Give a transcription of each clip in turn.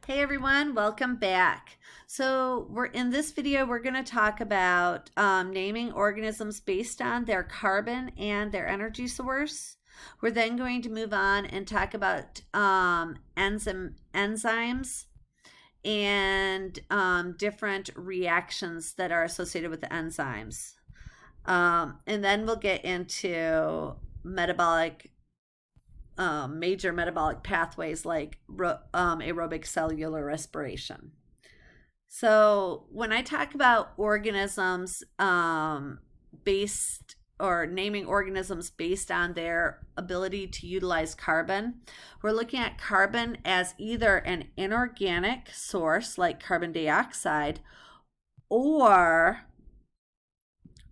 Hey everyone, welcome back. So we're in this video, we're going to talk about naming organisms based on their carbon and their energy source. We're then going to move on and talk about enzymes and different reactions that are associated with the enzymes. And then we'll get into major metabolic pathways like aerobic cellular respiration. So when I talk about organisms based or naming organisms based on their ability to utilize carbon, we're looking at carbon as either an inorganic source like carbon dioxide or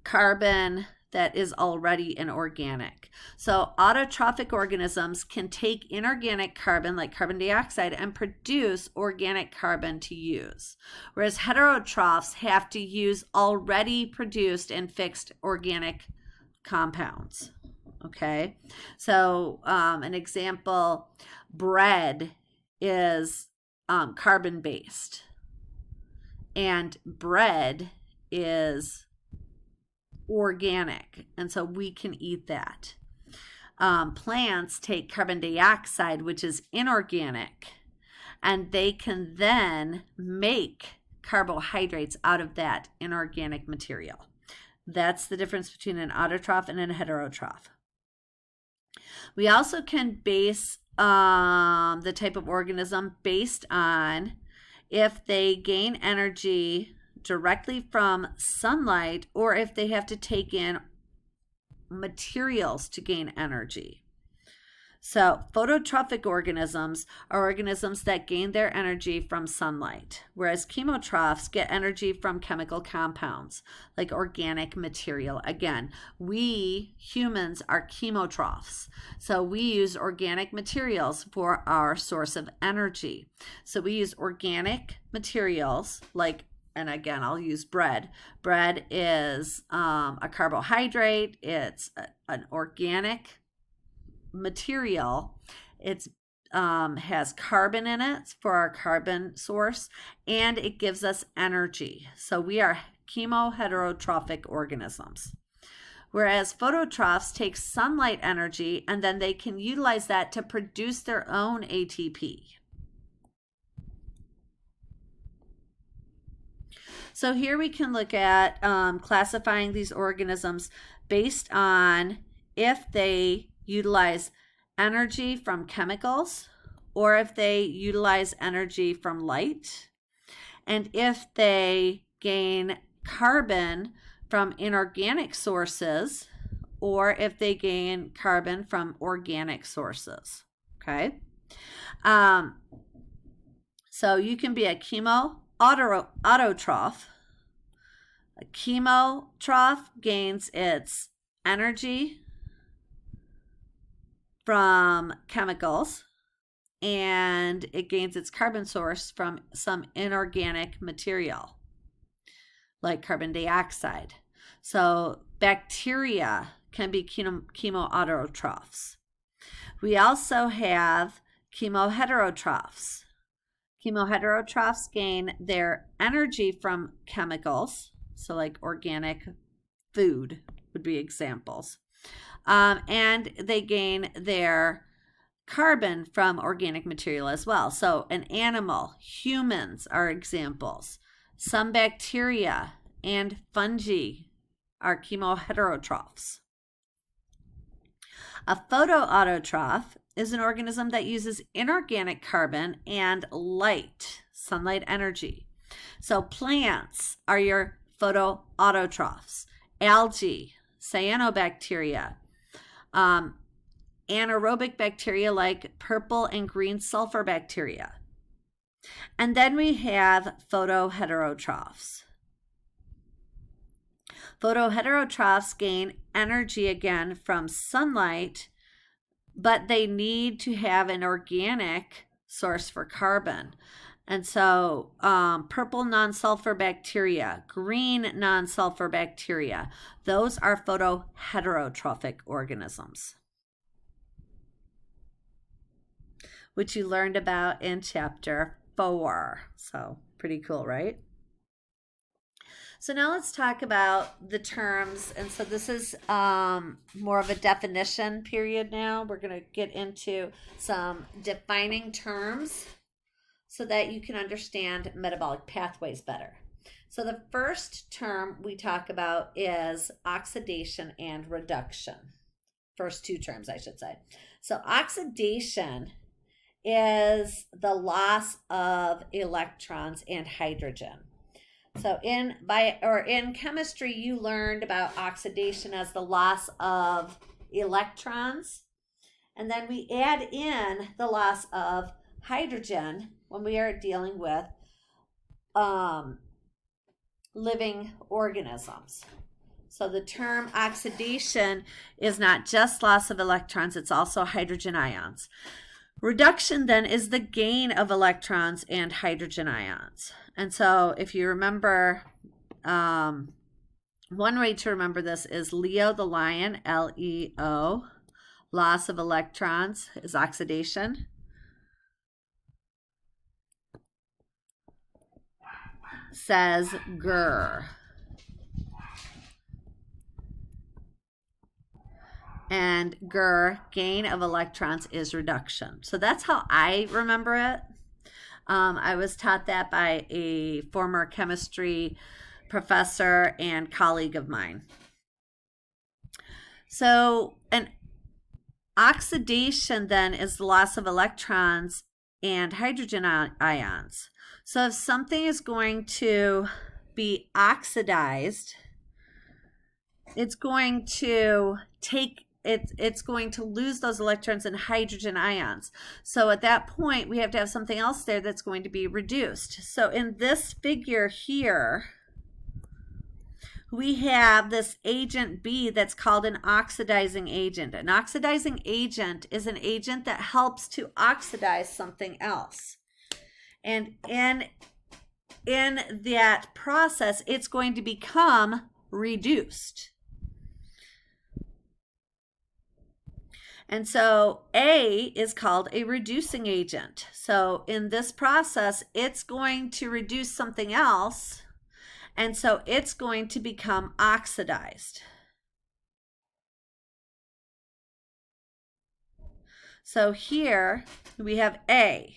carbon that is already an organic. So autotrophic organisms can take inorganic carbon like carbon dioxide and produce organic carbon to use, whereas heterotrophs have to use already produced and fixed organic compounds. Okay, so an example, bread is carbon based, and bread is organic, and so we can eat that. Plants take carbon dioxide, which is inorganic, and they can then make carbohydrates out of that inorganic material. That's the difference between an autotroph and a heterotroph. We also can base the type of organism based on if they gain energy directly from sunlight or if they have to take in materials to gain energy. So phototrophic organisms are organisms that gain their energy from sunlight, whereas chemotrophs get energy from chemical compounds like organic material. Again, we humans are chemotrophs, so we use organic materials for our source of energy. So we use organic materials like, and again, I'll use bread. Bread is a carbohydrate. It's an organic material. It has carbon in it for our carbon source, and it gives us energy. So we are chemoheterotrophic organisms. Whereas phototrophs take sunlight energy, and then they can utilize that to produce their own ATP. So here we can look at classifying these organisms based on if they utilize energy from chemicals or if they utilize energy from light, and if they gain carbon from inorganic sources or if they gain carbon from organic sources. Okay. So you can be a autotroph. A chemotroph gains its energy from chemicals, and it gains its carbon source from some inorganic material like carbon dioxide. So bacteria can be chemoautotrophs. We also have chemoheterotrophs. Chemoheterotrophs gain their energy from chemicals, so like organic food would be examples. And they gain their carbon from organic material as well. So an animal, humans are examples. Some bacteria and fungi are chemoheterotrophs. A photoautotroph is an organism that uses inorganic carbon and light, sunlight energy. So plants are your photoautotrophs. Algae, cyanobacteria, anaerobic bacteria like purple and green sulfur bacteria. And then we have photoheterotrophs. Photoheterotrophs gain energy again from sunlight, but they need to have an organic source for carbon. And so purple non-sulfur bacteria, green non-sulfur bacteria, those are photoheterotrophic organisms, which you learned about in chapter 4. So pretty cool, right? So now let's talk about the terms. And so this is more of a definition period now. We're going to get into some defining terms so that you can understand metabolic pathways better. So the first term we talk about is oxidation and reduction. First two terms, I should say. So oxidation is the loss of electrons and hydrogen. So in chemistry, you learned about oxidation as the loss of electrons, and then we add in the loss of hydrogen when we are dealing with living organisms. So the term oxidation is not just loss of electrons, it's also hydrogen ions. Reduction then is the gain of electrons and hydrogen ions. And so if you remember, one way to remember this is Leo the lion, L-E-O. Loss of electrons is oxidation. Says Gur. And Gur, gain of electrons, is reduction. So that's how I remember it. I was taught that by a former chemistry professor and colleague of mine. So an oxidation then is the loss of electrons and hydrogen ions. So if something is going to be oxidized, it's going to it's going to lose those electrons and hydrogen ions. So at that point, we have to have something else there that's going to be reduced. So in this figure here, we have this agent B that's called an oxidizing agent. An oxidizing agent is an agent that helps to oxidize something else. And in that process, it's going to become reduced. And so A is called a reducing agent. So in this process, it's going to reduce something else, and so it's going to become oxidized. So here we have A.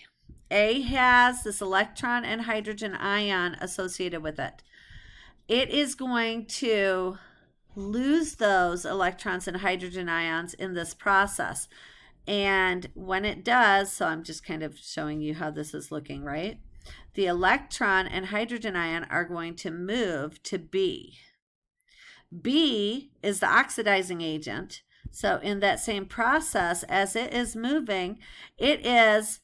A has this electron and hydrogen ion associated with it. It is going to lose those electrons and hydrogen ions in this process. And when it does, so I'm just kind of showing you how this is looking, right? The electron and hydrogen ion are going to move to B. B is the oxidizing agent. So in that same process, as it is moving, it is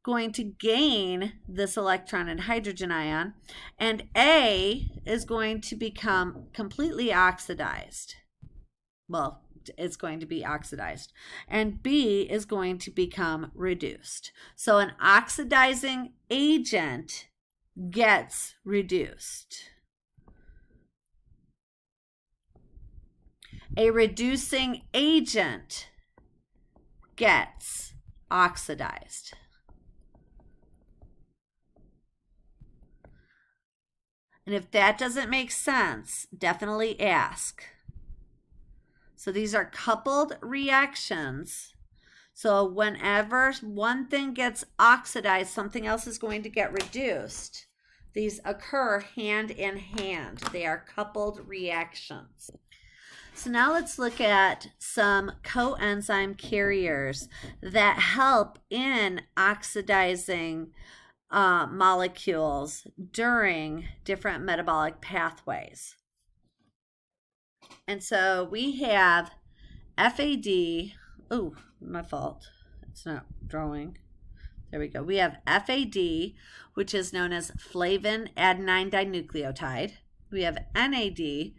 going to gain this electron and hydrogen ion, and A is going to become completely oxidized. Well, it's going to be oxidized, and B is going to become reduced. So an oxidizing agent gets reduced. A reducing agent gets oxidized. And if that doesn't make sense, definitely ask. So these are coupled reactions. So whenever one thing gets oxidized, something else is going to get reduced. These occur hand in hand. They are coupled reactions. So now let's look at some coenzyme carriers that help in oxidizing molecules during different metabolic pathways. And so we have FAD. Oh, my fault. It's not drawing. There we go. We have FAD, which is known as flavin adenine dinucleotide. We have NAD,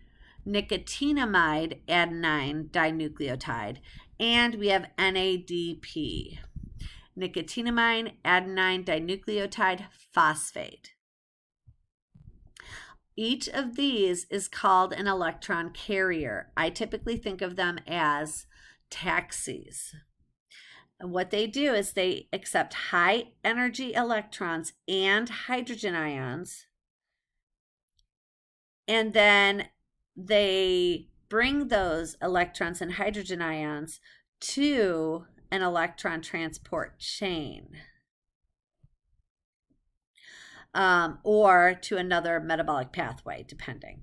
nicotinamide adenine dinucleotide. And we have NADP, nicotinamide adenine dinucleotide phosphate. Each of these is called an electron carrier. I typically think of them as taxis. And what they do is they accept high energy electrons and hydrogen ions, and then they bring those electrons and hydrogen ions to an electron transport chain, or to another metabolic pathway, depending.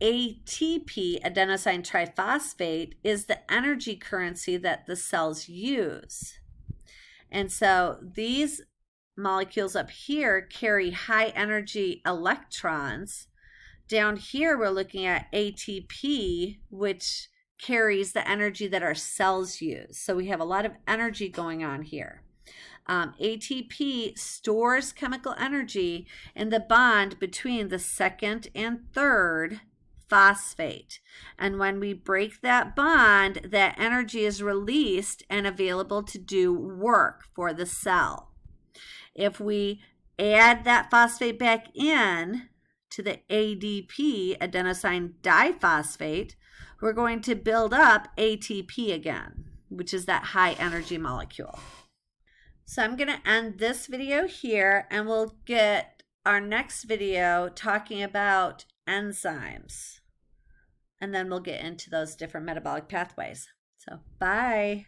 ATP, adenosine triphosphate, is the energy currency that the cells use. And so these molecules up here carry high energy electrons. Down here, we're looking at ATP, which carries the energy that our cells use. So we have a lot of energy going on here. ATP stores chemical energy in the bond between the second and third phosphate. And when we break that bond, that energy is released and available to do work for the cell. If we add that phosphate back in to the ADP, adenosine diphosphate, we're going to build up ATP again, which is that high energy molecule. So I'm going to end this video here, and we'll get our next video talking about enzymes. And then we'll get into those different metabolic pathways. So bye.